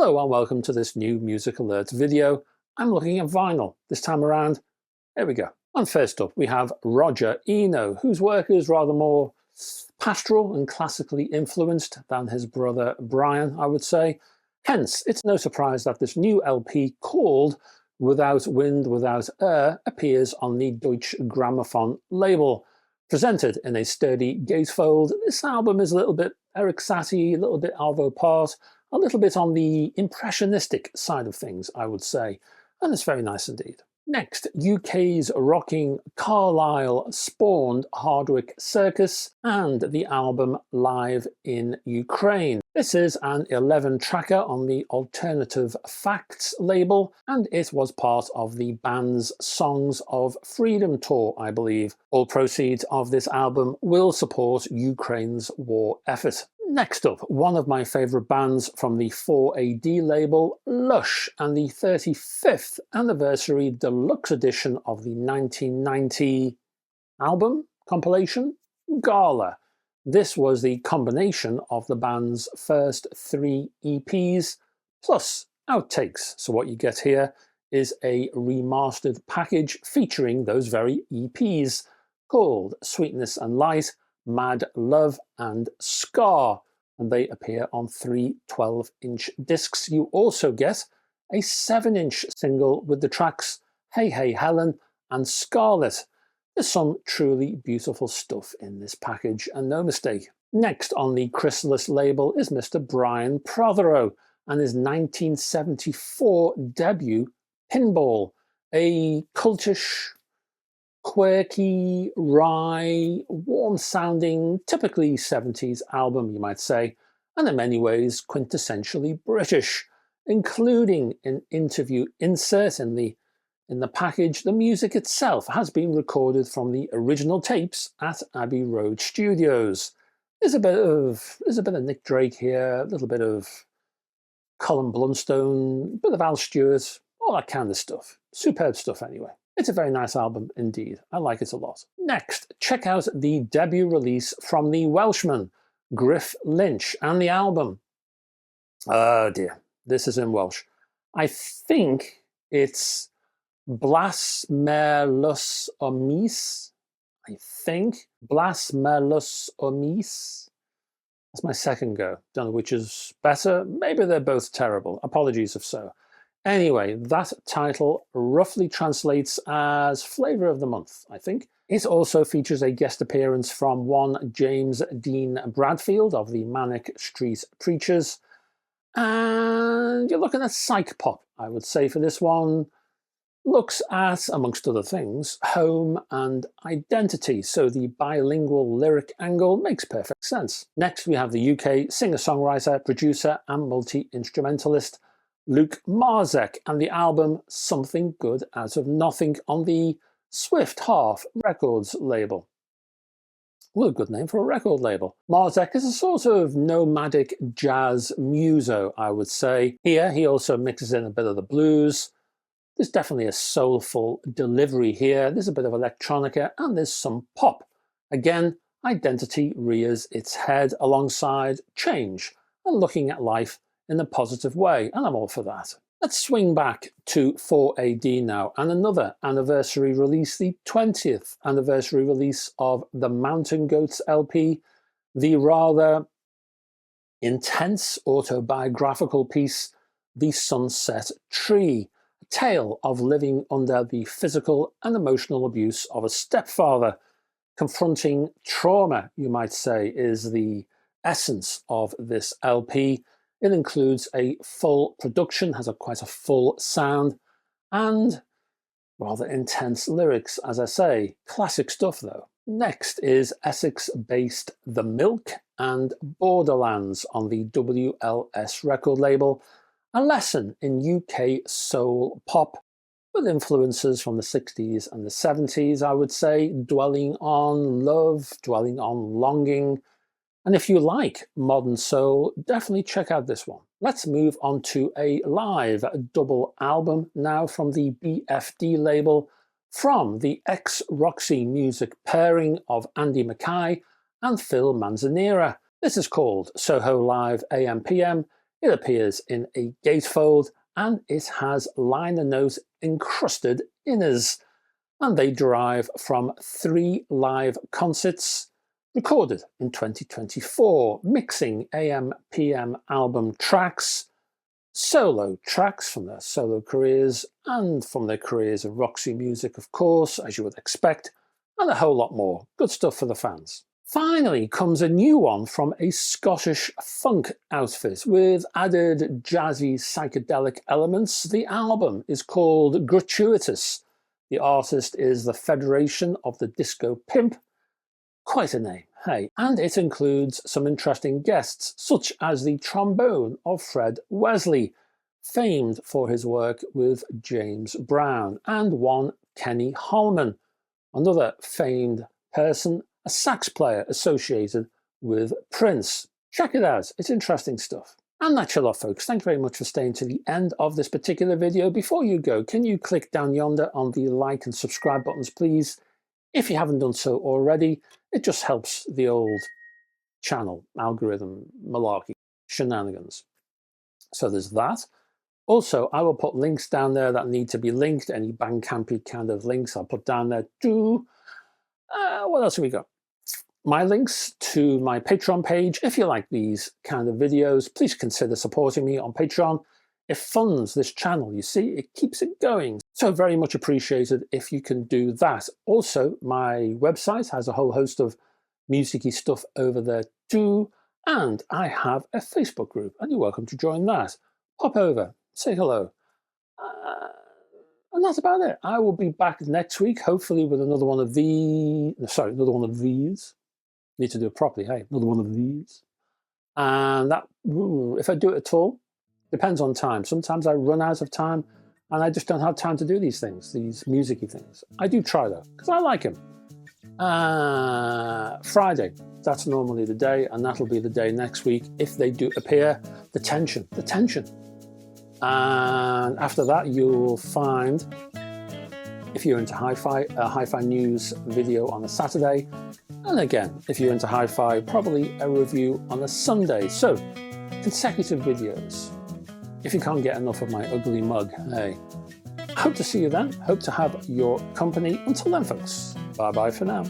Hello and welcome to this new Music Alerts video. I'm looking at vinyl. This time around, here we go. And first up we have Roger Eno, whose work is rather more pastoral and classically influenced than his brother Brian, I would say. Hence, it's no surprise that this new LP called Without Wind, Without Air appears on the Deutsche Grammophon label. Presented in a sturdy gatefold, this album is a little bit Erik Satie, a little bit Arvo Pärt, a little bit on the impressionistic side of things, I would say, and it's very nice indeed. Next, UK's rocking Carlisle spawned Hardwicke Circus and the album Live in Ukraine. This is an 11-tracker on the Alternative Facts label, and it was part of the band's Songs of Freedom tour, I believe. All proceeds of this album will support Ukraine's war effort. Next up, one of my favourite bands from the 4AD label, Lush, and the 35th anniversary deluxe edition of the 1990 album compilation, Gala. This was the combination of the band's first 3 EPs plus outtakes. So what you get here is a remastered package featuring those very EPs called Sweetness and Light, Mad Love and Scar, and they appear on 3 12-inch discs. You also get a 7-inch single with the tracks Hey Hey Helen and Scarlet. There's some truly beautiful stuff in this package, and no mistake. Next on the Chrysalis label is Mr. Brian Protheroe and his 1974 debut, Pinball, a cultish, quirky, wry, warm-sounding, typically 70s album, you might say, and in many ways quintessentially British, including an interview insert in the package. The music itself has been recorded from the original tapes at Abbey Road Studios. There's a bit of Nick Drake here, a little bit of Colin Blunstone, a bit of Al Stewart, all that kind of stuff. Superb stuff anyway. It's a very nice album indeed. I like it a lot. Next, check out the debut release from the Welshman, Griff Lynch, and the album. Oh dear, this is in Welsh. I think it's Blas Merlus Omis. I think Blas Merlus Omis. That's my second go. Don't know which is better. Maybe they're both terrible. Apologies if so. Anyway, that title roughly translates as Flavour of the Month, I think. It also features a guest appearance from one James Dean Bradfield of the Manic Street Preachers. And you're looking at psych pop, I would say, for this one. Looks at, amongst other things, home and identity, so the bilingual lyric angle makes perfect sense. Next, we have the UK singer-songwriter, producer and multi-instrumentalist Luke Marzek and the album Something Good Out of Nothing on the Swift Half Records label. Well, a good name for a record label. Marzek is a sort of nomadic jazz muso, I would say. Here, he also mixes in a bit of the blues. There's definitely a soulful delivery here. There's a bit of electronica and there's some pop. Again, identity rears its head alongside change and looking at life in a positive way, and I'm all for that. Let's swing back to 4AD now, and another anniversary release, the 20th anniversary release of the Mountain Goats LP, the rather intense autobiographical piece, The Sunset Tree, a tale of living under the physical and emotional abuse of a stepfather. Confronting trauma, you might say, is the essence of this LP. It includes a full production, has quite a full sound, and rather intense lyrics, as I say. Classic stuff, though. Next is Essex-based The Milk and Borderlands on the WLS record label, a lesson in UK soul pop, with influences from the 60s and the 70s, I would say, dwelling on love, dwelling on longing. And if you like modern soul, definitely check out this one. Let's move on to a live double album now from the BFD label, from the ex-Roxy music pairing of Andy Mackay and Phil Manzanera. This is called Soho Live AM/PM. It appears in a gatefold and it has liner note encrusted inners, and they derive from 3 live concerts recorded in 2024, mixing AM/PM album tracks, solo tracks from their solo careers and from their careers of Roxy music, of course, as you would expect, and a whole lot more. Good stuff for the fans. Finally comes a new one from a Scottish funk outfit with added jazzy psychedelic elements. The album is called Gratuitous. The artist is the Federation of the Disco Pimp. Quite a name, hey. And it includes some interesting guests, such as the trombone of Fred Wesley, famed for his work with James Brown, and one Kenny Holman, another famed person, a sax player associated with Prince. Check it out, it's interesting stuff. And that's your lot, folks. Thank you very much for staying to the end of this particular video. Before you go, can you click down yonder on the like and subscribe buttons, please? If you haven't done so already, it just helps the old channel algorithm malarkey shenanigans. So there's that. Also, I will put links down there that need to be linked. Any Bandcampy kind of links I'll put down there too. What else have we got? My links to my Patreon page. If you like these kind of videos, please consider supporting me on Patreon. It funds this channel, you see, it keeps it going. So very much appreciated if you can do that. Also, my website has a whole host of musicy stuff over there too. And I have a Facebook group, and you're welcome to join that. Pop over, say hello. And that's about it. I will be back next week, hopefully with another one of these. Sorry, another one of these. Need to do it properly, hey, another one of these. And that, if I do it at all, depends on time. Sometimes I run out of time and I just don't have time to do these things, these music-y things. I do try though, because I like them. Friday, that's normally the day, and that'll be the day next week if they do appear. The tension. And after that, you'll find, if you're into hi-fi, a hi-fi news video on a Saturday. And again, if you're into hi-fi, probably a review on a Sunday. So, consecutive videos. If you can't get enough of my ugly mug, hey. Hope to see you then. Hope to have your company. Until then, folks, bye-bye for now.